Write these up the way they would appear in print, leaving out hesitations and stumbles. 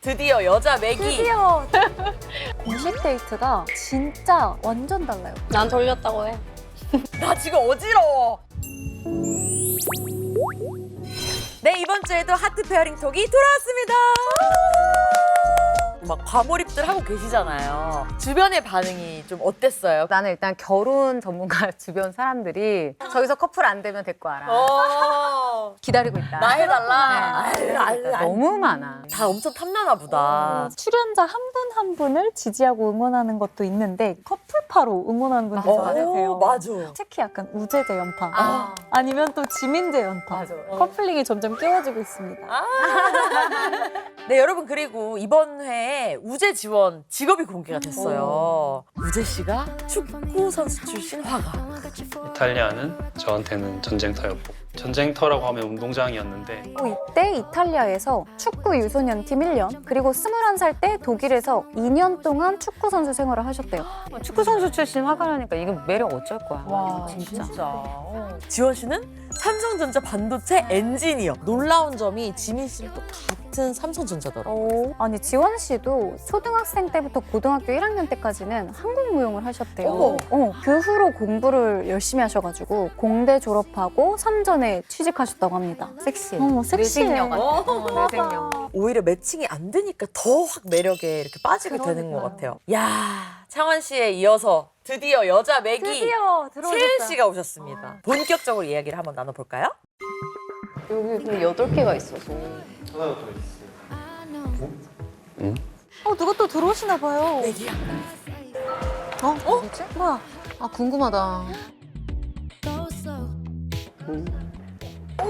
드디어 여자 매기. 드디어 공식 데이트가 진짜 완전 달라요. 난 돌렸다고 해. 나 지금 어지러워. 네, 이번 주에도 하트 페어링 톡이 돌아왔습니다. 막 과몰입들 하고 계시잖아요. 주변의 반응이 좀 어땠어요? 나는 일단 결혼 전문가 주변 사람들이 저기서 커플 안 되면 데리고 와라. 기다리고 있다. 나 해달라. 네. 아유, 너무 많아. 다 엄청 탐나나 보다. 출연자 한 분 한 분을 지지하고 응원하는 것도 있는데 커플파로 응원하는 분들도 많으세요. 맞아. 특히 약간 우재재 연파 아. 아니면 또 지민재 연파 맞아. 커플링이 점점 깨워지고 있습니다. 네, 여러분, 그리고 이번 회에 우재 지원 직업이 공개가 됐어요. 우재 씨가 축구 선수 출신 화가. 이탈리아는 저한테는 전쟁터였고 전쟁터라고 하면 운동장이었는데 이때 이탈리아에서 축구 유소년팀 1년 그리고 21살 때 독일에서 2년 동안 축구 선수 생활을 하셨대요. 축구 선수 출신 화가라니까 이게 매력 어쩔 거야. 와, 진짜. 지원 씨는 삼성전자 반도체 엔지니어. 놀라운 점이 지민 씨랑 또 같은 삼성전자더라고요. 아니 지원 씨도 초등학생 때부터 고등학교 1학년 때까지는 한국 무용을 하셨대요. 어머. 그 후로 공부를 열심히 하셔가지고 공대 졸업하고 삼전에 취직하셨다고 합니다. 섹시해. 섹시해. 뇌생녀 같아. 뇌생녀. 오히려 매칭이 안 되니까 더 확 매력에 이렇게 빠지게 되는 것 같아요. 야, 창원 씨에 이어서 드디어 여자 매기 드디어 들어오셨어요. 채은 씨가 오셨습니다. 본격적으로 이야기를 한번 나눠볼까요? 여기 근데 8개가 있어서. 누가 또 들어오시나 봐요. 매기야. 뭐지? 뭐야? 아 궁금하다.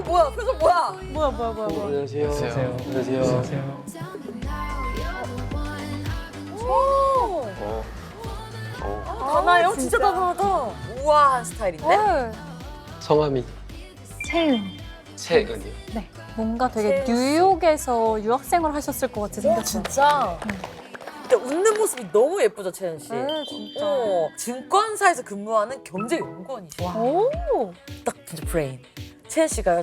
뭐야, 표정 뭐야? 뭐야? 안녕하세요. 다나요? 진짜 다나다. 우아한 스타일인데? 네. 성함이 채은. 채은이요. 네. 뭔가 되게 뉴욕에서 유학생활 하셨을 것 같이 생겼어요. 진짜? 근데 웃는 모습이 너무 예쁘죠, 채은 씨? 네, 진짜. 증권사에서 근무하는 경제연구원이시죠. 오. 딱 진짜 브레인. 채은 씨가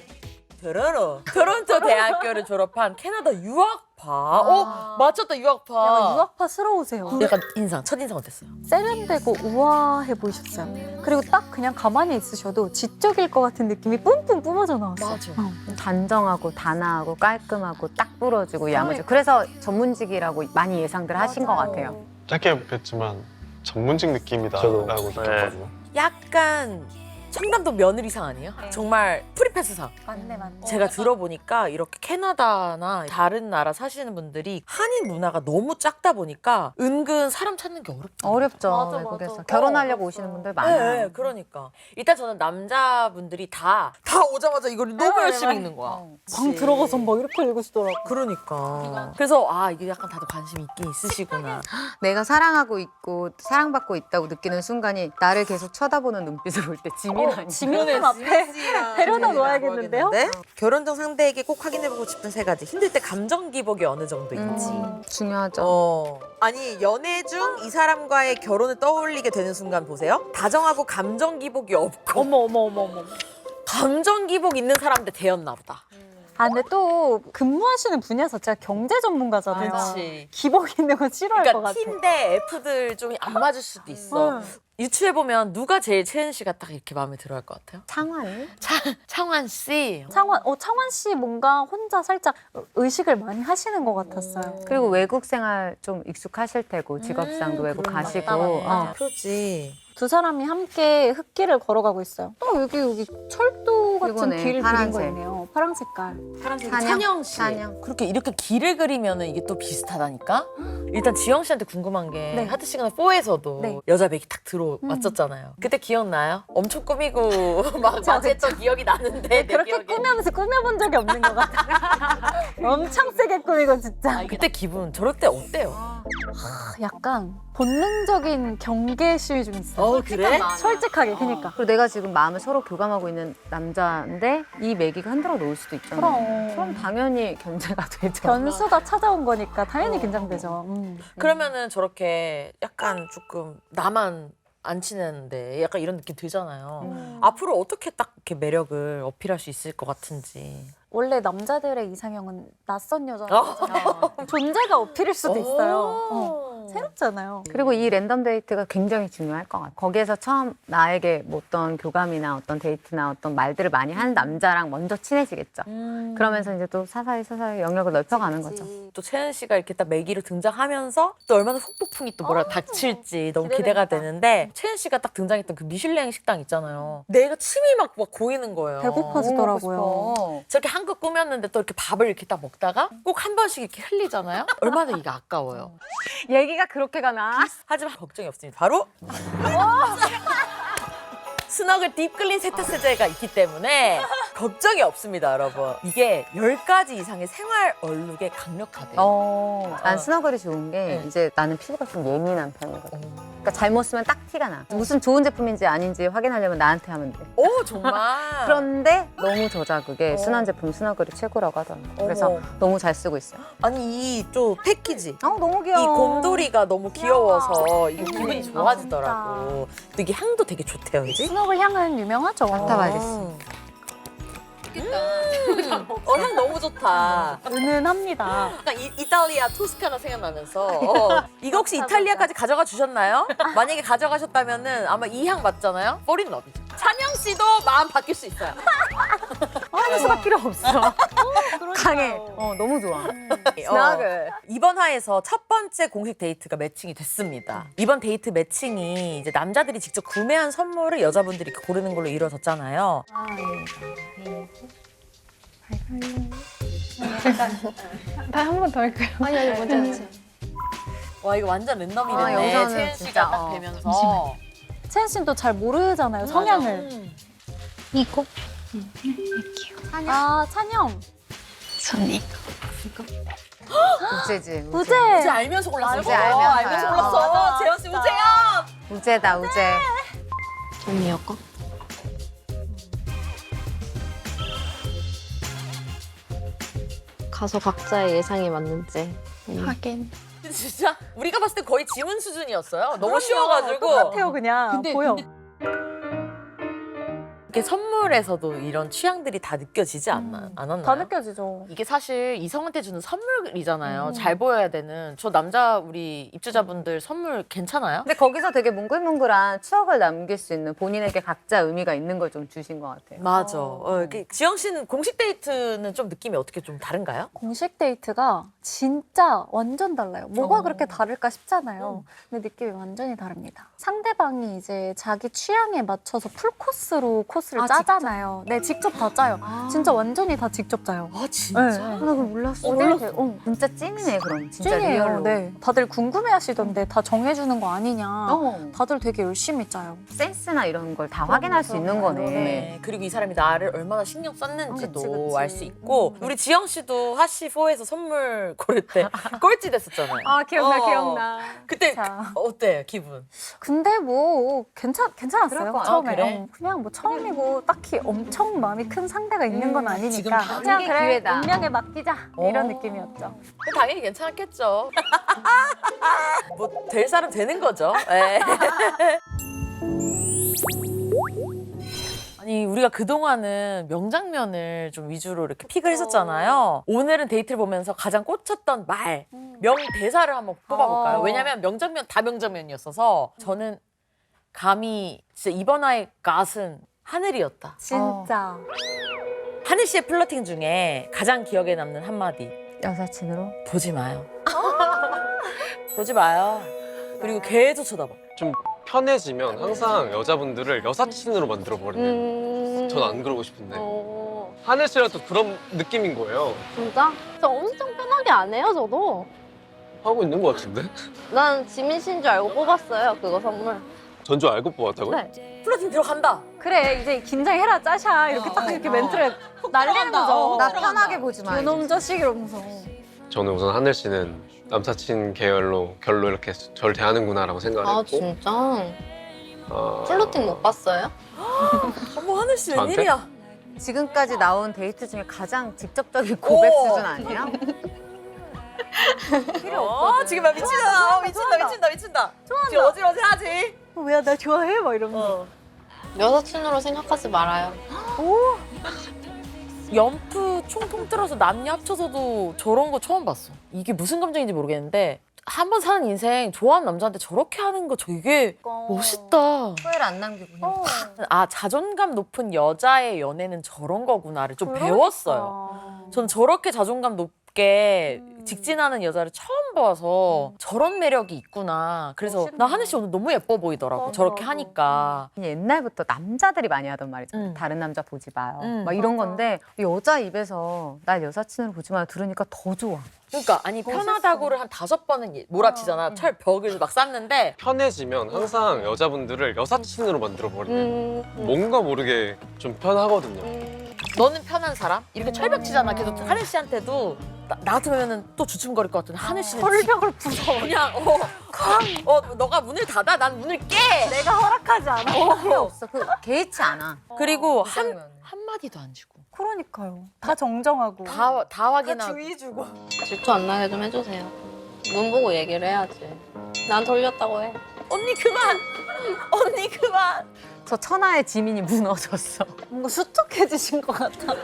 토론토 대학교를 졸업한 캐나다 유학파. 맞췄다, 유학파. 약간 유학파스러우세요. 약간 첫인상 어땠어요? 세련되고 우아해 보이셨어요. 그리고 딱 그냥 가만히 있으셔도 지적일 것 같은 느낌이 뿜뿜 뿜어져 나왔어요. 단정하고 단아하고 깔끔하고 딱 부러지고 야무지고 그래서 전문직이라고 많이 예상들 하신 것 같아요. 짧게 뵀지만 전문직 느낌이다라고 느꼈거든요. 약간 청담도 며느리상 아니에요? 정말 프리패스상. 맞네. 제가 들어보니까 이렇게 캐나다나 다른 나라 사시는 분들이 한인 문화가 너무 작다 보니까 은근 사람 찾는 게 어렵다. 어렵죠, 맞아. 외국에서. 결혼하려고 오시는 분들 많아요. 네, 그러니까. 일단 저는 남자분들이 다 오자마자 이걸 너무 열심히 읽는 거야. 방 들어가서 막 이렇게 읽으시더라고. 그러니까. 그래서 이게 약간 다들 관심이 있긴 있으시구나. 내가 사랑하고 있고 사랑받고 있다고 느끼는 순간이 나를 계속 쳐다보는 눈빛을 볼 때 지민 아니야? 지민님 앞에 데려다 놓아야겠는데요? 결혼 전 상대에게 꼭 확인해보고 싶은 3가지. 힘들 때 감정 기복이 어느 정도 있지. 중요하죠. 아니, 연애 중 이 사람과의 결혼을 떠올리게 되는 순간 보세요. 다정하고 감정 기복이 없고. 어머. 감정 기복 있는 사람한테 대였나 보다. 근데 또 근무하시는 분야 자체가 경제 전문가잖아요. 그렇지. 기복 있는 건 싫어할 것 그러니까 같아. T인데 F들 좀 안 맞을 수도 있어. 유추해보면 누가 제일 채은 씨가 딱 이렇게 마음에 들어 할 것 같아요? 창환이? 창환 씨. 창환 씨 뭔가 혼자 살짝 의식을 많이 하시는 것 같았어요. 그리고 외국 생활 좀 익숙하실 테고 직업상도 외국 가시고 그렇지. 두 사람이 함께 흙길을 걸어가고 있어요. 또 여기 철도 같은 이거네, 길을 그린 파란색. 거 있네요. 파란 색깔. 찬영 씨. 찬영. 그렇게 이렇게 길을 그리면은 이게 또 비슷하다니까? 일단 지영 씨한테 궁금한 게 네. 하트 시그널 4에서도 네. 여자 맥이 딱 들어왔었잖아요. 그때 기억나요? 엄청 꾸미고 막 맞았던 기억이 나는데 내 그렇게 기억에. 꾸며서 꾸며본 적이 없는 것 같아요. 엄청 세게 꾸미고 진짜. 그때 기분 저럴 때 어때요? 약간 본능적인 경계심이 좀 있어요. 그래? 솔직하게, 그니까. 그리고 내가 지금 마음을 서로 교감하고 있는 남자인데 이 매기가 흔들어 놓을 수도 있잖아. 그럼 당연히 견제가 되죠. 변수가 찾아온 거니까 당연히 긴장되죠. 그러면은 저렇게 약간 조금 나만 안 친했는데 약간 이런 느낌 들잖아요. 앞으로 어떻게 딱 이렇게 매력을 어필할 수 있을 것 같은지. 원래 남자들의 이상형은 낯선 여자잖아요. 존재가 어필일 수도 있어요. 새롭잖아요. 그리고 이 랜덤 데이트가 굉장히 중요할 것 같아. 거기에서 처음 나에게 뭐 어떤 교감이나 어떤 데이트나 어떤 말들을 많이 하는 남자랑 먼저 친해지겠죠. 그러면서 이제 또 사사히 영역을 넓혀가는 거죠. 또 채은 씨가 이렇게 딱 매기로 등장하면서 또 얼마나 속폭풍이 또 뭐라 닥칠지 너무 기대가 되는데 채은 씨가 딱 등장했던 그 미슐랭 식당 있잖아요. 내가 침이 막 고이는 거예요. 배고파지더라고요. 저렇게 한껏 꾸몄는데 또 이렇게 밥을 이렇게 딱 먹다가 꼭 한 번씩 이렇게 흘리잖아요. 얼마나 이게 아까워요. 얘기가 그렇게 가나? 하지만 걱정이 없습니다. 바로 스너글 딥클린 세탁세제가 있기 때문에 걱정이 없습니다, 여러분. 이게 10가지 이상의 생활 얼룩에 강력하대요. 난 스너글이 좋은 게 이제 나는 피부가 좀 예민한 편이거든. 그러니까 잘못 쓰면 딱 티가 나. 무슨 좋은 제품인지 아닌지 확인하려면 나한테 하면 돼. 오, 정말. 그런데 너무 저자극에 순한 제품 스너글이 최고라고 하더라고. 그래서 어머. 너무 잘 쓰고 있어요. 아니, 이 또 패키지. 너무 이 곰돌이가 너무 귀여워서 이게 기분이 좋아지더라고. 또 이게 향도 되게 좋대요, 그지? 스노글 향은 유명하죠. 맡아봐야겠어. 향 너무 좋다. 은은합니다. 약간 이탈리아 토스카나 생각나면서 이거 혹시 이탈리아까지 가져가 주셨나요? 만약에 가져가셨다면은 아마 이 향 맞잖아요? Fall in Love이죠. 찬영 씨도 마음 바뀔 수 있어요. 하는 수가 필요 없어. 강해. 너무 좋아. 스너글. 이번 화에서 첫 번째 공식 데이트가 매칭이 됐습니다. 이번 데이트 매칭이 이제 남자들이 직접 구매한 선물을 여자분들이 고르는 걸로 이루어졌잖아요. 한 번 더 할까요? 아니 먼저 와 이거 완전 랜덤이네. 여기서는 채은 진짜, 씨가 딱 되면서. 채은 씨는 또 잘 모르잖아요, 성향을. 이거 아, 찬영. 손이 우재지. 우재. 우재 알면서 골랐어. 우재 알면서요. 알면서 골랐어. 맞아, 재현 씨 진짜. 우재야. 우재다, 우재. 언니였고 가서 각자의 예상이 맞는지 하긴 근데 진짜 우리가 봤을 때 거의 지문 수준이었어요. 너무 쉬워가지고. 똑같아요, 그냥. 보여. 이렇게 선물에서도 이런 취향들이 다 느껴지지 않았나요? 다 느껴지죠. 이게 사실 이성한테 주는 선물이잖아요. 잘 보여야 되는. 저 남자 우리 입주자분들 선물 괜찮아요? 근데 거기서 되게 몽글몽글한 추억을 남길 수 있는 본인에게 각자 의미가 있는 걸 좀 주신 것 같아요. 맞아. 지영 씨는 공식 데이트는 좀 느낌이 어떻게 좀 다른가요? 공식 데이트가 진짜 완전 달라요. 뭐가 그렇게 다를까 싶잖아요. 근데 느낌이 완전히 다릅니다. 상대방이 이제 자기 취향에 맞춰서 풀코스로 코스를 짜잖아요. 네, 직접 다 짜요. 진짜 완전히 다 직접 짜요. 아 진짜? 네. 나 그거 몰랐어. 진짜 찐이네, 그럼. 진짜 찐이에요. 리얼로. 네. 다들 궁금해하시던데 다 정해주는 거 아니냐. 다들 되게 열심히 짜요. 센스나 이런 걸 다 확인할 수 있는 거네. 네. 그리고 이 사람이 나를 얼마나 신경 썼는지도 그치, 그치. 알 수 있고 우리 지영 씨도 하시4에서 선물 고를 때 꼴찌 됐었잖아요. 기억나. 그때 자. 어때 기분? 근데 뭐 괜찮았어요. 그럴 거 처음에. 그래? 그냥 뭐 처음이고 딱히 엄청 마음이 큰 상대가 있는 건 지금 아니니까 그냥 그냥 그래 기회다. 운명에 맡기자 이런 느낌이었죠. 당연히 괜찮았겠죠. 뭐 될 사람 되는 거죠. 네. 아니 우리가 그동안은 명장면을 좀 위주로 이렇게 픽을 했었잖아요. 오늘은 데이트를 보면서 가장 꽂혔던 말, 명대사를 한번 뽑아볼까요? 왜냐면 명장면 다 명장면이었어서 저는 감히 진짜 이번 화의 갓은 하늘이었다. 진짜. 하늘 씨의 플러팅 중에 가장 기억에 남는 한마디. 여사친으로? 보지 마요. 보지 마요. 그리고 계속 쳐다봐. 좀 편해지면 항상 여자분들을 여사친으로 만들어 버리는. 전 안 그러고 싶은데. 하늘 씨랑 또 그런 느낌인 거예요. 진짜? 저 엄청 편하게 안 해요 저도. 하고 있는 것 같은데? 난 지민 씨인 줄 알고 뽑았어요 그거 선물. 전 줄 알고 뽑았다고요? 네. 플러팅 들어간다. 그래 이제 긴장해라 짜샤 이렇게 딱 이렇게 멘트를 날리는 거죠. 나 편하게 보지 마. 요놈 자식 이러면서. 저는 우선 하늘 씨는 남사친 계열로 결로 이렇게 저를 대하는구나라고 생각을 아 했고. 진짜? 어, 플로팅 못 봤어요? 어머 하늘 씨 저한테? 웬일이야? 지금까지 나온 데이트 중에 가장 직접적인 고백 오. 수준 아니야? 지금 막 미친다. 미친다. 지금 어질어질하지? 왜야 나 좋아해? 막 이러면서. 여사친으로 생각하지 말아요. 연프 총 통틀어서 남녀 합쳐서도 저런 거 처음 봤어. 이게 무슨 감정인지 모르겠는데 한 번 사는 인생 좋아하는 남자한테 저렇게 하는 거 되게 멋있다. 후회를 안 남기고 그냥 아, 자존감 높은 여자의 연애는 저런 거구나를 좀 그러니까. 배웠어요. 전 저렇게 자존감 높게 직진하는 여자를 처음 봐서 저런 매력이 있구나. 그래서 멋있네. 나 하늘 씨 오늘 너무 예뻐 보이더라고. 저렇게 나도. 하니까. 그냥 옛날부터 남자들이 많이 하던 말이잖아요. 음. 다른 남자 보지 마요. 음. 막 이런 맞아. 건데 여자 입에서 날 여사친으로 보지 마요 들으니까 더 좋아. 그러니까 아니 편하다고를 한 5번은 몰아치잖아. 철 벽을 막 쌓는데 편해지면 항상 여자분들을 여사친으로 만들어 버리면 뭔가 모르게 좀 편하거든요. 너는 편한 사람? 이렇게 철벽 치잖아. 계속 하늘 씨한테도 나 같으면은 또 주춤거릴 것 같은데 하늘 씨는 철벽을 부숴. 그냥 너가 문을 닫아 난 문을 깨. 내가 허락하지 않아. 필요 없어. 그 개의치 않아. 그리고 그 장면은. 한마디도 안 주고 그러니까요. 다 정정하고. 다 확인하고 주의 주고. 질투 안 나게 좀 해주세요. 눈 보고 얘기를 해야지. 난 돌렸다고 해. 언니 그만. 언니 그만. 저 천하의 지민이 무너졌어. 뭔가 수척해지신 것 같아.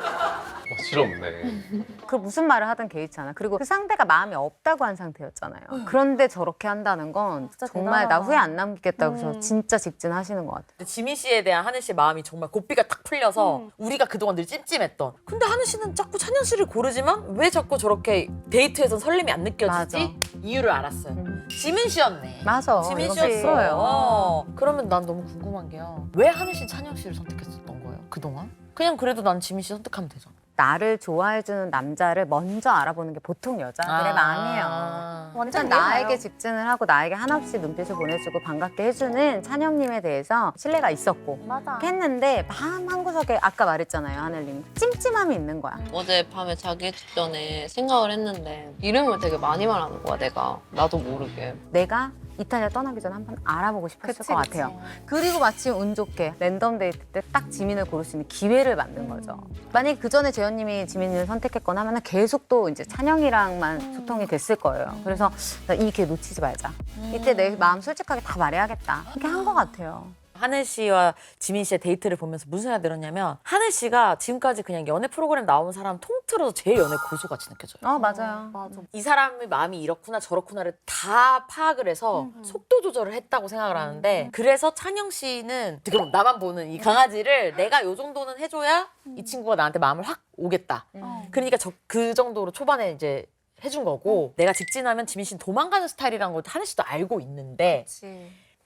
어지럽네. 그 무슨 말을 하든 개의치 않아. 그리고 그 상대가 마음이 없다고 한 상태였잖아요. 그런데 저렇게 한다는 건 진짜 정말 나 대단하다. 후회 안 남기겠다고 해서 진짜 직진하시는 것 같아요. 지민 씨에 대한 하늘 씨의 마음이 정말 고삐가 탁 풀려서 우리가 그동안 늘 찜찜했던. 근데 하늘 씨는 자꾸 찬현 씨를 고르지만 왜 자꾸 저렇게 데이트에선 설렘이 안 느껴지지? 이유를 알았어요. 지민 씨였네. 맞아. 지민 이거 씨였어요. 100%예요. 그러면 난 너무 궁금한 게요. 왜 하늘 씨 찬영 씨를 선택했었던 거예요? 그동안? 그냥 그래도 난 지민 씨 선택하면 되잖아. 나를 좋아해주는 남자를 먼저 알아보는 게 보통 여자들의 마음이에요. 완전 일단 나에게 직진을 하고 나에게 한없이 눈빛을 보내주고 반갑게 해주는 찬영님에 대해서 신뢰가 있었고 맞아. 했는데 마음 한구석에 아까 말했잖아요 하늘님 찜찜함이 있는 거야. 어제 밤에 자기 직전에 생각을 했는데 이름을 되게 많이 말하는 거야, 내가. 나도 모르게. 내가 이탈리아 떠나기 전에 한번 알아보고 싶었을 그치, 것 그치. 같아요. 그리고 마침 운 좋게 랜덤 데이트 때 딱 지민을 고를 수 있는 기회를 만든 거죠. 만약에 그 전에 재현님이 지민을 선택했거나 하면 계속 또 이제 찬영이랑만 소통이 됐을 거예요. 그래서 이 기회 놓치지 말자. 이때 내 마음 솔직하게 다 말해야겠다. 그렇게 한 것 같아요. 하늘 씨와 지민 씨의 데이트를 보면서 무슨 생각이 들었냐면 하늘 씨가 지금까지 그냥 연애 프로그램 나온 사람 통틀어서 제일 연애 고수같이 느껴져요. 맞아요. 맞아. 이 사람의 마음이 이렇구나 저렇구나를 다 파악을 해서 속도 조절을 했다고 생각을 하는데 그래서 찬영 씨는 지금 나만 보는 이 강아지를 내가 요 정도는 해줘야 이 친구가 나한테 마음을 확 오겠다. 그러니까 그 정도로 초반에 이제 해준 거고 내가 직진하면 지민 씨는 도망가는 스타일이라는 걸 하늘 씨도 알고 있는데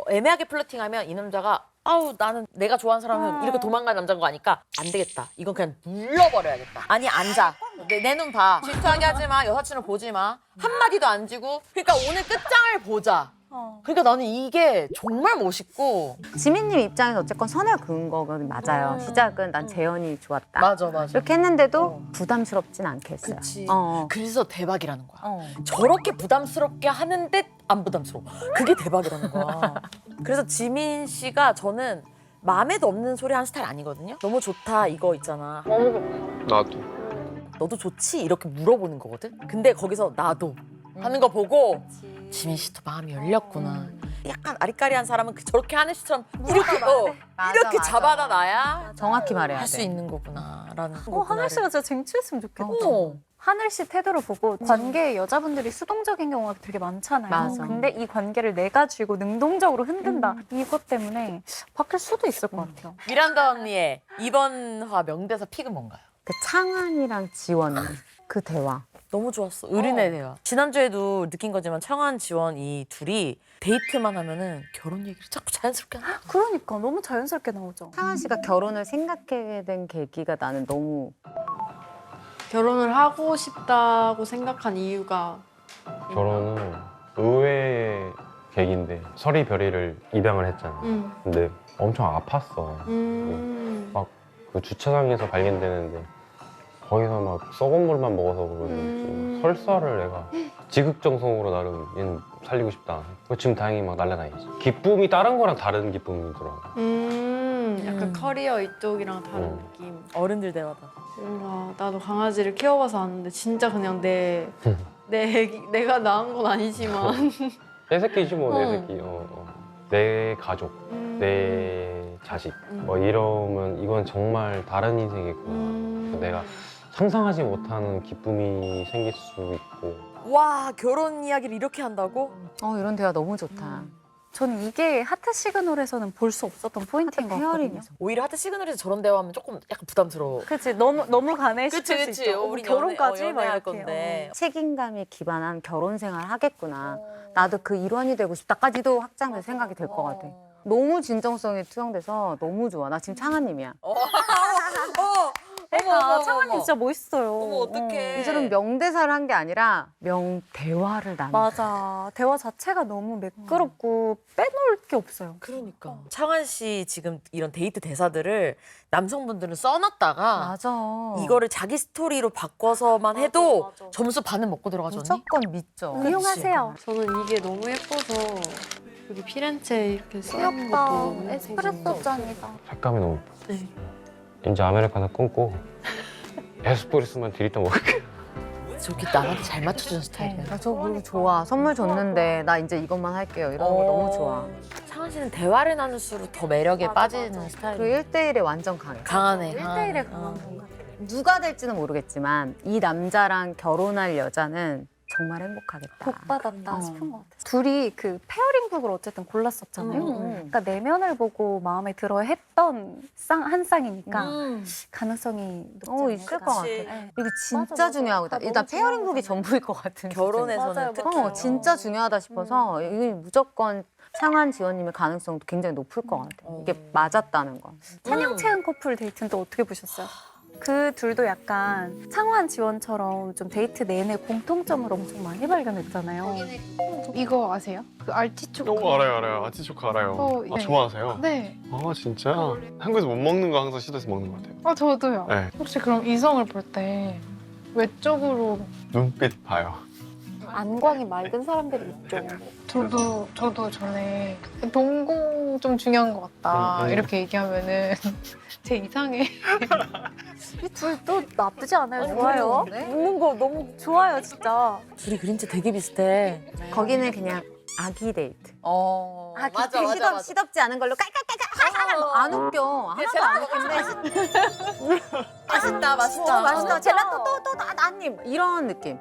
애매하게 플러팅하면 이 남자가 아우 나는 내가 좋아하는 사람은 이렇게 도망가는 남자인 거 아니까 안 되겠다. 이건 그냥 눌러버려야겠다. 아니 앉아. 내 눈 봐. 질투하게 하지 마. 여사친을 보지 마. 한마디도 안 주고. 그러니까 오늘 끝장을 보자. 그러니까 나는 이게 정말 멋있고. 지민님 입장에서 어쨌건 선을 그은 거는 맞아요. 시작은 난 재현이 좋았다. 맞아. 이렇게 했는데도 부담스럽진 않게 했어요. 그치. 어. 그래서 대박이라는 거야. 저렇게 부담스럽게 하는데 안 부담스러워. 그게 대박이라는 거야. 그래서 지민 씨가 저는 마음에도 없는 소리 하는 스타일 아니거든요. 너무 좋다 이거 있잖아. 나도. 너도 좋지? 이렇게 물어보는 거거든. 근데 거기서 나도 하는 거 보고 지민 씨도 마음이 열렸구나. 약간 아리까리한 사람은 저렇게 하는 씨처럼 이렇게 맞아, 이렇게 맞아. 잡아다 놔야 정확히 말해야 할 수 돼. 있는 거구나라는. 하늘 씨가 진짜 쟁취했으면 좋겠다. 어. 하늘 씨 태도를 보고 관계에 여자분들이 수동적인 경우가 되게 많잖아요. 맞아. 근데 이 관계를 내가 쥐고 능동적으로 흔든다. 이것 때문에 바뀔 수도 있을 것 같아요. 미란다 언니의 이번 화 명대사 픽은 뭔가요? 그 창한이랑 지원 그 대화. 너무 좋았어. 의린의 대화. 지난주에도 느낀 거지만 청한, 지원 이 둘이 데이트만 하면은 결혼 얘기를 자꾸 자연스럽게 하는 거야. 그러니까 너무 자연스럽게 나오죠. 창한 씨가 결혼을 생각하게 된 계기가 나는 너무 결혼을 하고 싶다고 생각한 이유가 결혼은 의외의 계기인데 설이 별이를 입양을 했잖아. 근데 엄청 아팠어. 막 그 주차장에서 발견되는데 거기서 막 썩은 물만 먹어서 그런지 설사를 내가 지극정성으로 나름 얘는 살리고 싶다. 지금 다행히 막 날라다니지. 기쁨이 다른 거랑 다른 기쁨이더라고. 약간 커리어 이쪽이랑 다른 느낌. 어른들 대화다. 뭔가 나도 강아지를 키워봐서 아는데 진짜 그냥 내 애기, 내가 낳은 건 아니지만 내 새끼지 뭐 내 어. 새끼. 내 가족, 내 자식 뭐 이러면 이건 정말 다른 인생이구나. 내가 상상하지 못하는 기쁨이 생길 수 있고. 와, 결혼 이야기를 이렇게 한다고? 이런 대화 너무 좋다. 저는 이게 하트 시그널에서는 볼 수 없었던 포인트인 것 같거든요. 오히려 하트 시그널에서 저런 대화하면 조금 약간 부담스러워. 그치, 너무 가네 싶을 수 그치. 있죠. 우리 결혼까지 막 연애할 이렇게. 건데. 책임감에 기반한 결혼 생활 하겠구나. 나도 그 일원이 되고 싶다까지도 확장된 생각이 들 것 같아. 너무 진정성이 투영돼서 너무 좋아. 나 지금 창아님이야. 창원님 진짜 멋있어요. 어머, 어떡해. 이제는 명대사를 한 게 아니라 명대화를 나눈. 맞아. 대화 자체가 너무 매끄럽고 빼놓을 게 없어요. 그러니까. 창환 씨 지금 이런 데이트 대사들을 남성분들은 써놨다가 맞아. 이거를 자기 스토리로 바꿔서만 해도 점수 반은 먹고 들어가죠, 언니? 무조건 믿죠. 이용하세요. 저는 이게 너무 예뻐서 여기 피렌체 이렇게 써있는 것도 귀엽다. 너무 에스프레소 잔이다. 색감이 너무 예뻐. 네. 이제 아메리카노 끊고 에스프레소만 들이다 먹을게. 저기 나한테 잘 맞춰주는 스타일이야. 나 저거 그리고 좋아. 선물 줬는데 나 이제 이것만 할게요. 이런 거 너무 좋아. 창환 씨는 대화를 나눌수록 더 매력에 빠지는 스타일이야. 그리고 1대1에 완전 강해. 강하네. 1대1에 어. 강한 건가? 누가 될지는 모르겠지만 이 남자랑 결혼할 여자는 정말 행복하겠다. 복 받았다 어. 싶은 것 같아요. 둘이 그 페어링북을 어쨌든 골랐었잖아요. 그러니까 내면을 보고 마음에 들어 했던 한 쌍이니까 가능성이 높지 있을 않을까. 것 같아. 그치. 이거 진짜 맞아. 중요하거든. 다 일단 너무 페어링북이 중요하잖아요. 전부일 것 같은. 결혼에서는 맞아요, 특히. 맞아요. 진짜 중요하다 싶어서 이게 무조건 창한 지원님의 가능성도 굉장히 높을 것 같아요. 이게 맞았다는 건. 찬영 채은 커플 데이트는 또 어떻게 보셨어요? 그 둘도 약간 창환 지원처럼 좀 데이트 내내 공통점을 엄청 많이 발견했잖아요. 이거 아세요? 그 알티초코. 알아요. 아티초코 알아요. 네. 좋아하세요? 네. 진짜? 한국에서 못 먹는 거 항상 시도해서 먹는 것 같아요. 저도요. 네. 혹시 그럼 이성을 볼 때 외적으로 눈빛 봐요. 안광이 맑은 사람들이 있죠. 저도 전에 동공 좀 중요한 것 같다 이렇게 얘기하면은 제 이상해. 이 둘도 나쁘지 않아요. 좋아요. 웃는 거 너무 좋아요, 진짜. 둘이 그림체 되게 비슷해. 거기는 그냥 아기 데이트. 맞아. 시덥지 않은 걸로 깔깔깔깔 안 웃겨. 하나도 안 웃긴데. 맛있다. 맛있다. 젤라또 또 나님 이런 느낌.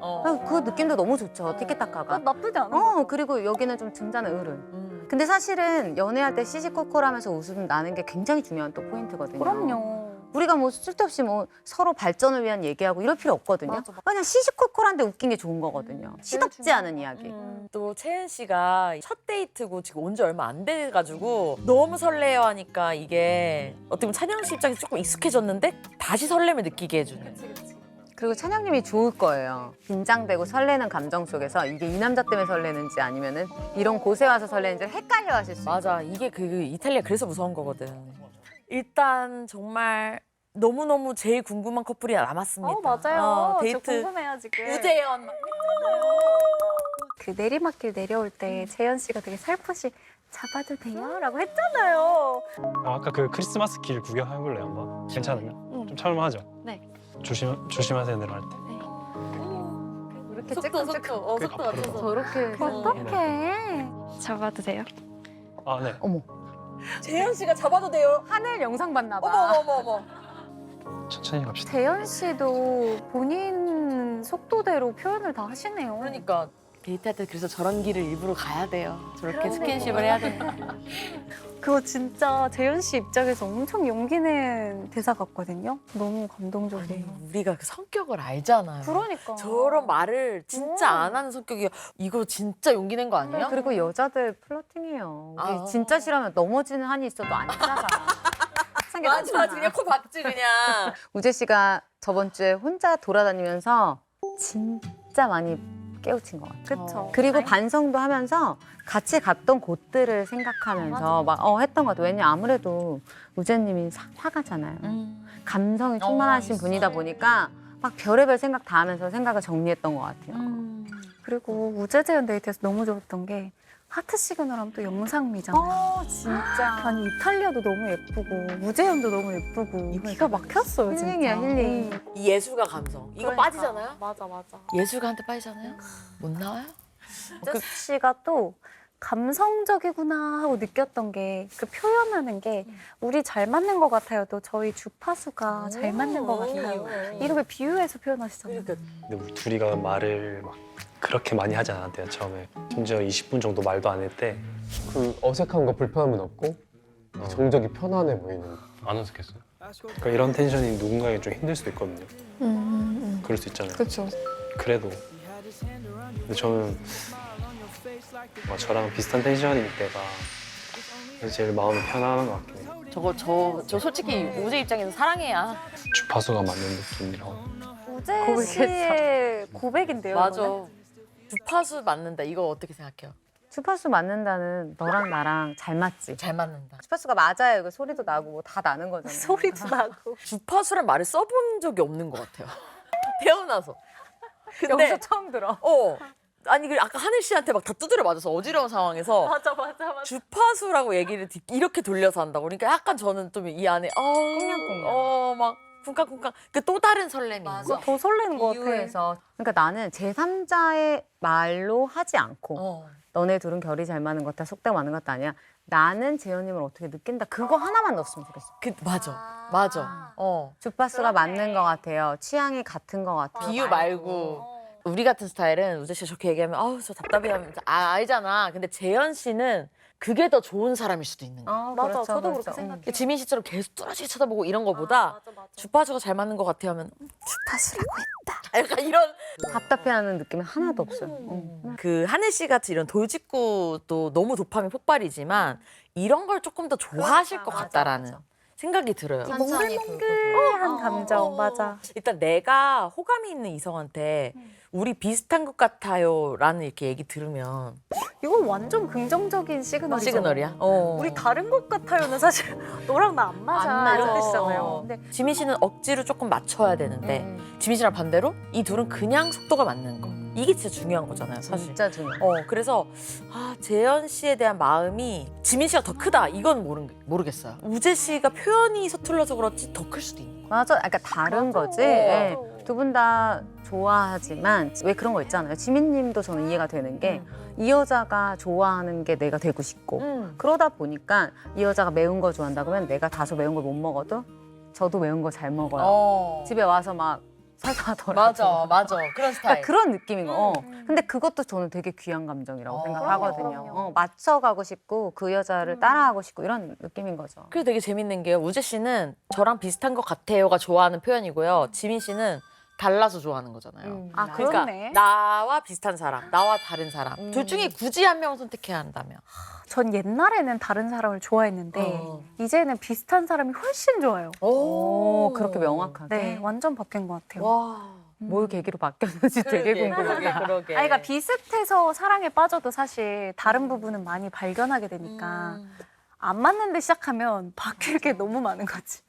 그 느낌도 너무 좋죠. 티키타카가. 나쁘지 않아. 그리고 여기는 좀 점잖은 어른. 근데 사실은 연애할 때 시시콜콜하면서 웃음 나는 게 굉장히 중요한 또 포인트거든요. 그럼요. 우리가 뭐 쓸데없이 뭐 서로 발전을 위한 얘기하고 이럴 필요 없거든요. 맞아. 그냥 시시콜콜한데 웃긴 게 좋은 거거든요. 시덥지 않은 이야기. 또 채은 씨가 첫 데이트고 지금 온 지 얼마 안 돼가지고 너무 설레어 하니까 이게 어떻게 보면 찬영 씨 입장에서 조금 익숙해졌는데 다시 설렘을 느끼게 해주는. 그리고 찬영님이 좋을 거예요. 긴장되고 설레는 감정 속에서 이게 이 남자 때문에 설레는지 아니면은 이런 곳에 와서 설레는지 헷갈려 하실 수 있어요. 맞아. 이게 그 이탈리아 그래서 무서운 거거든. 일단 정말 너무너무 제일 궁금한 커플이 남았습니다. 맞아요. 데이트. 저 궁금해요, 지금. 우재현. 그 내리막길 내려올 때 재현 씨가 되게 살포시 잡아도 돼요? 라고 했잖아요. 아까 그 크리스마스 길 구경해볼래요, 한번? 괜찮으면? 좀 참을만하죠? 네. 조심하세요, 내려갈 때. 이렇게 속도 쬐끔쬐끔 속도 맞춰서. 저렇게 어떡해. 잡아도 돼요? 아, 네. 재현 씨가 잡아도 돼요. 하늘 영상 봤나 봐. 어머. 천천히 갑시다. 재현 씨도 본인 속도대로 표현을 다 하시네요. 그러니까 데이트할 때 그래서 저런 길을 일부러 가야 돼요. 저렇게 스킨십을 해야 돼. 그거 진짜 재현 씨 입장에서 엄청 용기 낸 대사 같거든요. 너무 감동적이에요. 우리가 그 성격을 알잖아요. 그러니까. 저런 말을 진짜 안 하는 성격이 이거 진짜 용기 낸 거 아니에요? 그리고 여자들 플러팅해요. 우리 아. 진짜 싫어하면 넘어지는 한이 있어도 안 짜가. 맞아. 그냥 코 박지 그냥. 우재 씨가 저번 주에 혼자 돌아다니면서 진짜 많이 깨우친 것 같아요. 그쵸. 그리고 반성도 하면서 같이 갔던 곳들을 생각하면서 막 했던 것 같아요. 왜냐 아무래도 우재님이 화가잖아요. 감성이 충만하신 분이다 보니까 막 별의별 생각 다 하면서 생각을 정리했던 것 같아요. 그리고 우재재현 데이트에서 너무 좋았던 게 하트 시그널하면 또 영상미잖아요. 진짜. 아니 이탈리아도 너무 예쁘고 우재현도 너무 예쁘고 기가 막혔어요. 힐링이야, 진짜. 힐링. 이 예술가 감성. 이거 그러니까. 빠지잖아요? 맞아. 예술가한테 빠지잖아요? 못 나와요? 우재 씨가 또 감성적이구나 하고 느꼈던 게 그 표현하는 게 우리 잘 맞는 것 같아요도 저희 주파수가 잘 맞는 것 같아요. 이렇게 비유해서 표현하시잖아요. 근데 우리 둘이가 말을 막 그렇게 많이 하지 않았대요 처음에. 심지어 20분 정도 말도 안 했대. 그 어색함과 불편함은 없고 정적이 편안해 보이는. 안 어색했어요? 그러니까 이런 텐션이 누군가에게 좀 힘들 수도 있거든요. 그럴 수 있잖아요. 그렇죠. 그래도 근데 저는 저랑 비슷한 텐션일 때가 제일 마음이 편안한 것 같긴 해요. 저 솔직히 우재 입장에서 사랑해야. 주파수가 맞는 느낌이라고. 우재 씨의 고백인데요. 맞아. 이거는? 주파수 맞는다. 이거 어떻게 생각해요? 주파수 맞는다는 너랑 나랑 잘 맞지. 잘 맞는다. 주파수가 맞아요. 이거 소리도 나고 뭐 다 나는 거잖아요. 소리도 나고. 주파수란 말을 써본 적이 없는 것 같아요. 태어나서. 근데 여기서 처음 들어. 아니 그 아까 하늘 씨한테 막 다 두드려 맞아서 어지러운 상황에서 맞아. 주파수라고 얘기를 이렇게 돌려서 한다고. 그러니까 약간 저는 좀 이 안에 꽁냥꽁냥. 막 쿵쾅쿵쾅 그 또 다른 설렘이 있어. 더 설레는 것 같아. 이유에서 그러니까 나는 제3자의 말로 하지 않고 너네 둘은 결이 잘 맞는 것 같아, 속대가 맞는 것도 아니야. 나는 재현님을 어떻게 느낀다. 그거 하나만 넣었으면 좋겠어. 맞아. 주파수가 맞는 것 같아요. 취향이 같은 것 같아요. 비유 말고. 우리 같은 스타일은 우재 씨가 저렇게 얘기하면 아우 저 답답해하면 알잖아. 근데 재현 씨는 그게 더 좋은 사람일 수도 있는 거야. 맞아. 그렇죠, 저도 그렇죠. 그렇게 생각해요. 지민 씨처럼 계속 뚜렷이 쳐다보고 이런 거보다 주파수가 잘 맞는 것 같아요 하면 주파수라고 했다. 약간 이런 답답해하는 느낌이 하나도 없어요. 그 하늘 씨 같이 이런 돌직구도 너무 도파민 폭발이지만 이런 걸 조금 더 좋아하실 것 같다라는 생각이 들어요. 몽글몽글한 감정. 맞아. 일단 내가 호감이 있는 이성한테 우리 비슷한 것 같아요라는 이렇게 얘기 들으면 이건 완전 긍정적인 시그널이죠. 시그널이야. 우리 다른 것 같아요는 사실 너랑 나 안 맞아. 안 맞아. 이런 뜻이잖아요. 근데 지민 씨는 억지로 조금 맞춰야 되는데 지민 씨랑 반대로 이 둘은 그냥 속도가 맞는 거. 이게 진짜 중요한 거잖아요, 사실. 진짜 중요해. 그래서 재현 씨에 대한 마음이 지민 씨가 더 크다. 이건 모르겠어요. 우재 씨가 표현이 서툴러서 그렇지 더 클 수도 있는 거야. 맞아. 그러니까 다른 거지. 예. 두 분 다 좋아하지만 왜 그런 거 있잖아요. 지민님도 저는 이해가 되는 게 이 여자가 좋아하는 게 내가 되고 싶고 그러다 보니까 이 여자가 매운 거 좋아한다 그러면 내가 다소 매운 걸 못 먹어도 저도 매운 거 잘 먹어요. 집에 와서 막 사과하더라고요. 맞아. 그런 스타일. 그러니까 그런 느낌인 거. 근데 그것도 저는 되게 귀한 감정이라고 생각하거든요. 그럼요. 맞춰가고 싶고 그 여자를 따라하고 싶고 이런 느낌인 거죠. 그래서 되게 재밌는 게요. 우재 씨는 저랑 비슷한 것 같아요가 좋아하는 표현이고요. 지민 씨는 달라서 좋아하는 거잖아요. 아, 그러니까 그렇네. 나와 비슷한 사람, 나와 다른 사람. 둘 중에 굳이 한 명을 선택해야 한다면. 전 옛날에는 다른 사람을 좋아했는데 이제는 비슷한 사람이 훨씬 좋아요. 오, 그렇게 명확하게. 네, 완전 바뀐 것 같아요. 와. 뭘 계기로 바뀌었는지 되게 궁금하다. 그러게. 그러니까 비슷해서 사랑에 빠져도 사실 다른 부분은 많이 발견하게 되니까 안 맞는데 시작하면 바뀔 게 너무 많은 거지.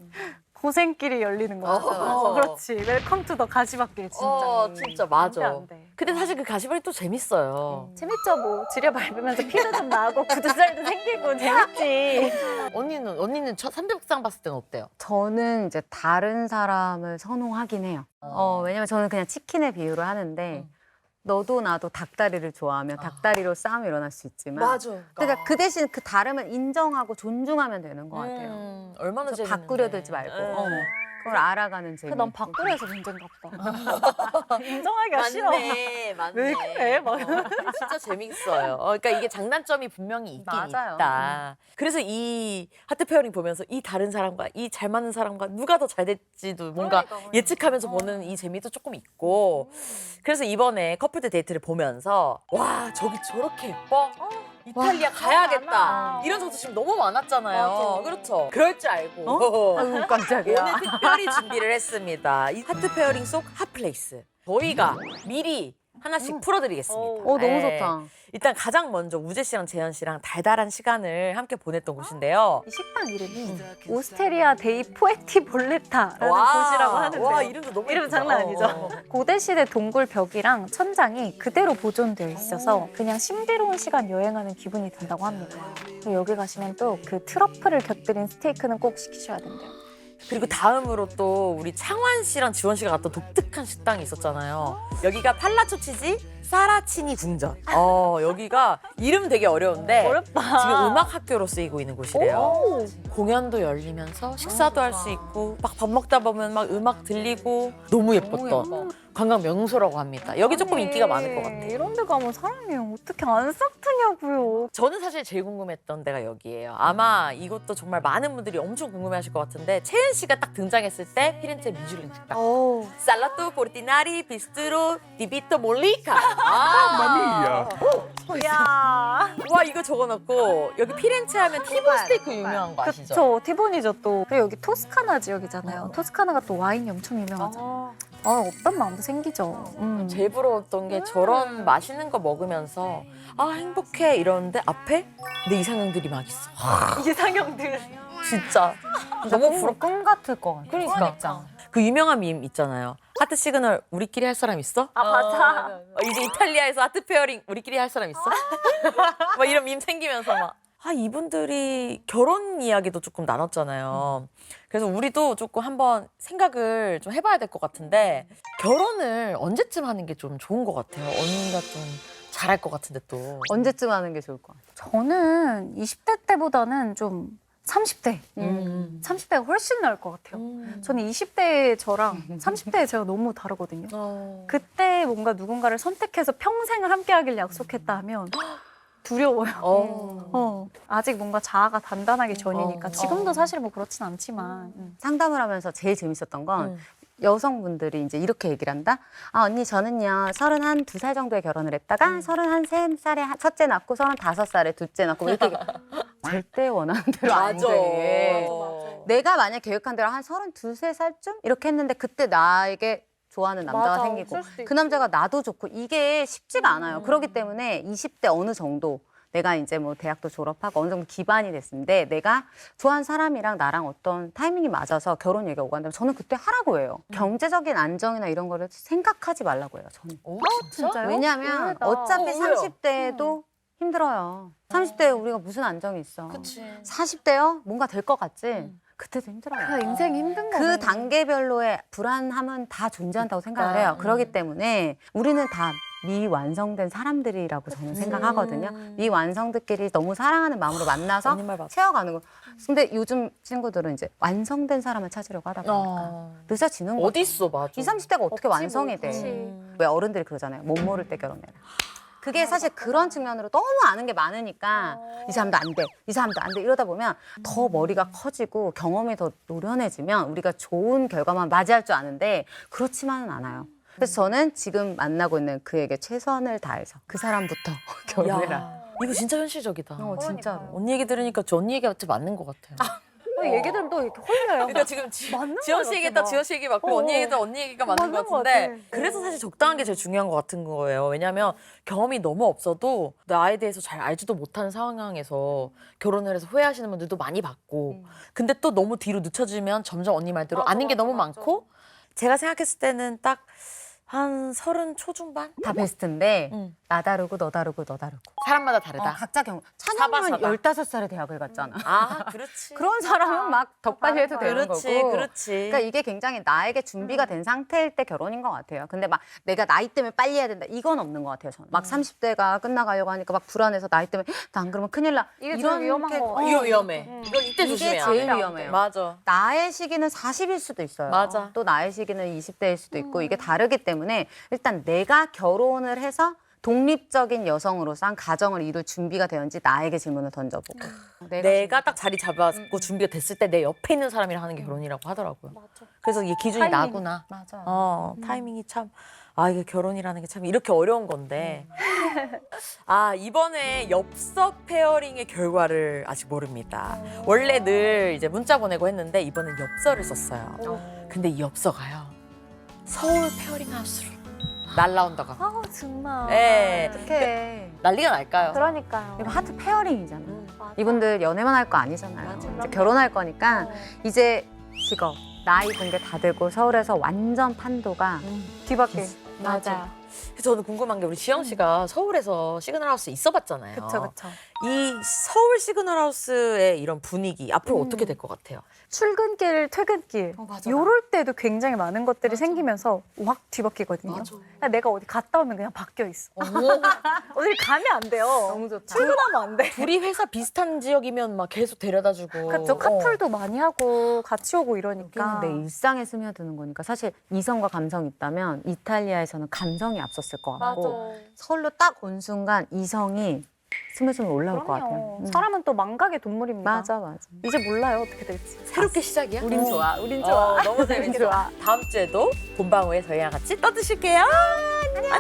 고생길이 열리는 거야. 그렇지. 웰컴 투 더 가시밭길 진짜. 진짜 맞아. 안 돼. 근데 사실 그 가시밭이 또 재밌어요. 재밌죠 뭐. 지려 밟으면서 피도 좀 나고 구두살도 생기고 재밌지. 언니는 첫 삼백상 봤을 때는 어때요? 저는 이제 다른 사람을 선호하긴 해요. 왜냐면 저는 그냥 치킨의 비유를 하는데 너도 나도 닭다리를 좋아하면 닭다리로 싸움이 일어날 수 있지만 그러니까 그 대신 그 다름을 인정하고 존중하면 되는 것 같아요. 얼마나 그래서 재밌는데. 바꾸려 들지 말고 그걸 알아가는 재미. 난 바꾸려서 문제인가 보다. 인정하기가 싫어. 맞네. 왜 그래? 막. 진짜 재밌어요. 그러니까 이게 장단점이 분명히 있긴 맞아요. 있다. 그래서 이 하트 페어링 보면서 이 다른 사람과 이 잘 맞는 사람과 누가 더 잘 될지도 뭔가 예측하면서 보는 이 재미도 조금 있고. 그래서 이번에 커플들 데이트를 보면서 와 저기 저렇게 예뻐? 이탈리아 가야겠다. 이런 소식 너무 많았잖아요. 그렇죠. 그럴 줄 알고 아이고 깜짝이야. 오늘 특별히 준비를 했습니다. 이 하트 페어링 속 핫플레이스. 저희가 미리 하나씩 풀어드리겠습니다. 너무 네. 좋다. 일단 가장 먼저 우재 씨랑 재현 씨랑 달달한 시간을 함께 보냈던 곳인데요. 이 식당 이름이 오스테리아 데이 포에티 볼레타라는 곳이라고 하는데 와 이름도 너무 이름 예쁘다. 장난 아니죠? 고대시대 동굴 벽이랑 천장이 그대로 보존되어 있어서 그냥 신비로운 시간 여행하는 기분이 든다고 합니다. 그리고 여기 가시면 또 그 트러플을 곁들인 스테이크는 꼭 시키셔야 된대요. 그리고 다음으로 또 우리 창완 씨랑 지원 씨가 갔던 독특한 식당이 있었잖아요. 여기가 팔라초 치즈 사라치니 궁전. 여기가 이름 되게 어려운데 어렵다. 지금 음악 학교로 쓰이고 있는 곳이래요. 공연도 열리면서 식사도 할 수 있고 막 밥 먹다 보면 막 음악 들리고 너무 예뻤던 관광 명소라고 합니다. 여기 조금 인기가 많을 것 같아요. 이런 데 가면 사람이 어떻게 안 싹트냐고요. 저는 사실 제일 궁금했던 데가 여기예요. 아마 이것도 정말 많은 분들이 엄청 궁금해하실 것 같은데 채은 씨가 딱 등장했을 때 피렌체 미슐랭 식당. 살라토 포르티나리 비스트로 디비토 몰리카. 마미야. 야. 와 이거 적어놨고 여기 피렌체 하면 티본 스테이크 유명한 거 아시죠? 그쵸, 티본이죠 또. 그리고 여기 토스카나 지역이잖아요. 토스카나가 또 와인이 엄청 유명하잖아요. 없단 마음도 생기죠. 제일 부러웠던 게 저런 맛있는 거 먹으면서 아 행복해 이러는데 앞에 내 이상형들이 막 있어. 이상형들. 진짜 너무 부럽. 꿈 같을 것 같아. 그러니까 그 유명한 밈 있잖아요. 하트 시그널 우리끼리 할 사람 있어? 맞아. 이제 이탈리아에서 하트 페어링 우리끼리 할 사람 있어? 막 이런 밈 생기면서 막 이분들이 결혼 이야기도 조금 나눴잖아요. 그래서 우리도 조금 한번 생각을 좀 해봐야 될 것 같은데 결혼을 언제쯤 하는 게 좀 좋은 것 같아요. 언니가 좀 잘할 것 같은데 또. 언제쯤 하는 게 좋을 것 같아. 저는 20대 때보다는 좀 30대. 30대가 훨씬 나을 것 같아요. 저는 20대의 저랑 30대의 제가 너무 다르거든요. 그때 뭔가 누군가를 선택해서 평생을 함께하길 약속했다 하면 두려워요. 아직 뭔가 자아가 단단하기 전이니까. 지금도 사실 뭐 그렇진 않지만. 상담을 하면서 제일 재밌었던 건 여성분들이 이제 이렇게 얘기를 한다. 언니 저는요 32살 정도에 결혼을 했다가 33살에 첫째 낳고 35살에 둘째 낳고 이렇게 절대 원하는 대로 안 돼. 내가 만약 계획한 대로 한 32, 3살쯤 이렇게 했는데 그때 나에게 좋아하는 남자가 생기고 그 남자가 나도 좋고 이게 쉽지가 않아요. 그렇기 때문에 20대 어느 정도 내가 이제 뭐 대학도 졸업하고 어느 정도 기반이 됐는데 내가 좋아하는 사람이랑 나랑 어떤 타이밍이 맞아서 결혼 얘기가 오고 한다면 저는 그때 하라고 해요. 경제적인 안정이나 이런 거를 생각하지 말라고 해요. 저는. 진짜요? 왜냐면 의외다. 어차피 왜요? 30대에도 힘들어요. 30대에 우리가 무슨 안정이 있어. 그치. 40대요? 뭔가 될 것 같지? 그때도 힘들어요. 그 인생이 힘든 거네. 그 단계별로의 불안함은 다 존재한다고 생각을 해요. 그렇기 때문에 우리는 다 미완성된 사람들이라고 저는 생각하거든요. 미완성들끼리 너무 사랑하는 마음으로 만나서 언니 말 맞아. 채워가는 거. 근데 요즘 친구들은 이제 완성된 사람을 찾으려고 하다 보니까 늦어지는 거죠. 어딨어 맞아. 20, 30대가 어떻게 완성이 돼? 그치. 왜 어른들이 그러잖아요. 못 모를 때 결혼해라. 그게 사실 그런 측면으로 너무 아는 게 많으니까 이 사람도 안 돼, 이 사람도 안 돼 이러다 보면 더 머리가 커지고 경험이 더 노련해지면 우리가 좋은 결과만 맞이할 줄 아는데 그렇지만은 않아요. 그래서 저는 지금 만나고 있는 그에게 최선을 다해서 그 사람부터 결혼해라. 야, 이거 진짜 현실적이다. 진짜로. 언니 얘기 들으니까 저 언니 얘기가 진짜 맞는 것 같아요. 얘기들은 또 이렇게 홀려요. 그러니까 지금 맞는 지연 것 씨 같아, 얘기했다 막. 지연 씨 얘기 맞고 언니 얘기했다 언니 얘기가 맞는 것 맞는 것 같은데 같아. 그래서 사실 적당한 게 제일 중요한 것 같은 거예요. 왜냐하면 경험이 너무 없어도 나에 대해서 잘 알지도 못하는 상황에서 결혼을 해서 후회하시는 분들도 많이 봤고 근데 또 너무 뒤로 늦춰지면 점점 언니 말대로 아는 게 너무 많고 제가 생각했을 때는 딱 한 30 초중반? 다 베스트인데 응. 나 다르고 너 다르고 너 다르고 사람마다 다르다. 각자 경험. 찬영님은 사바. 15살에 대학을 갔잖아. 아 그렇지. 그런 사람은 막 덕발이 해도 되는 그렇지 거고. 그렇지. 그러니까 이게 굉장히 나에게 준비가 된 상태일 때 결혼인 것 같아요. 근데 막 내가 나이 때문에 빨리 해야 된다 이건 없는 것 같아요. 저는 막 30대가 끝나가려고 하니까 막 불안해서 나이 때문에 나 안 그러면 큰일 나. 이게 제일 위험한 거 같아요. 이거 위험해. 이거 이때 이게 조심해야 제일 돼. 위험해요. 맞아. 나의 시기는 40일 수도 있어요. 맞아. 또 나의 시기는 20대일 수도 있고 이게 다르기 때문에 일단 내가 결혼을 해서 독립적인 여성으로서 한 가정을 이룰 준비가 되었는지 나에게 질문을 던져보고 내가 딱 자리 잡았고 준비가 됐을 때 내 옆에 있는 사람이랑 하는 게 결혼이라고 하더라고요. 그래서 이게 기준이 타이밍. 나구나. 맞아요. 타이밍이 참. 이게 결혼이라는 게 참 이렇게 어려운 건데. 이번에 엽서 페어링의 결과를 아직 모릅니다. 원래 늘 이제 문자 보내고 했는데 이번엔 엽서를 썼어요. 근데 이 엽서가요. 서울 페어링 하우스로 날라온다고. 아 정말. 네. 어떡해. 난리가 날까요? 그러니까요. 이거 하트 페어링이잖아. 맞아. 이분들 연애만 할 거 아니잖아요. 이제 결혼할 거니까 이제 직업, 나이 공개 다 되고 서울에서 완전 판도가 뒤밖에. 맞아. 저는 궁금한 게 우리 지영 씨가 서울에서 시그널하우스 있어봤잖아요. 그쵸, 그쵸. 이 서울 시그널하우스의 이런 분위기 앞으로 어떻게 될 것 같아요? 출근길, 퇴근길 맞아. 요럴 때도 굉장히 많은 것들이 생기면서 확 뒤바뀌거든요. 맞아. 그냥 내가 어디 갔다 오면 그냥 바뀌어 있어. 어디 가면 안 돼요. 너무 좋다. 출근하면 안 돼. 둘이 회사 비슷한 지역이면 막 계속 데려다주고. 그쵸. 카풀도 많이 하고 같이 오고 이러니까. 내 일상에 스며드는 거니까 사실 이성과 감성이 있다면 이탈리아에서는 감성이 앞섰을 것 같고 서울로 딱 온 순간 이성이 스물스물 올라올 것 같아요. 그럼요. 사람은 또 망각의 동물입니다. 맞아. 이제 몰라요 어떻게 될지. 새롭게 시작이야? 우린 좋아. 우린 좋아. 너무 재밌어. 다음 주에도 본방위에 저희랑 같이 떠드실게요. 안녕.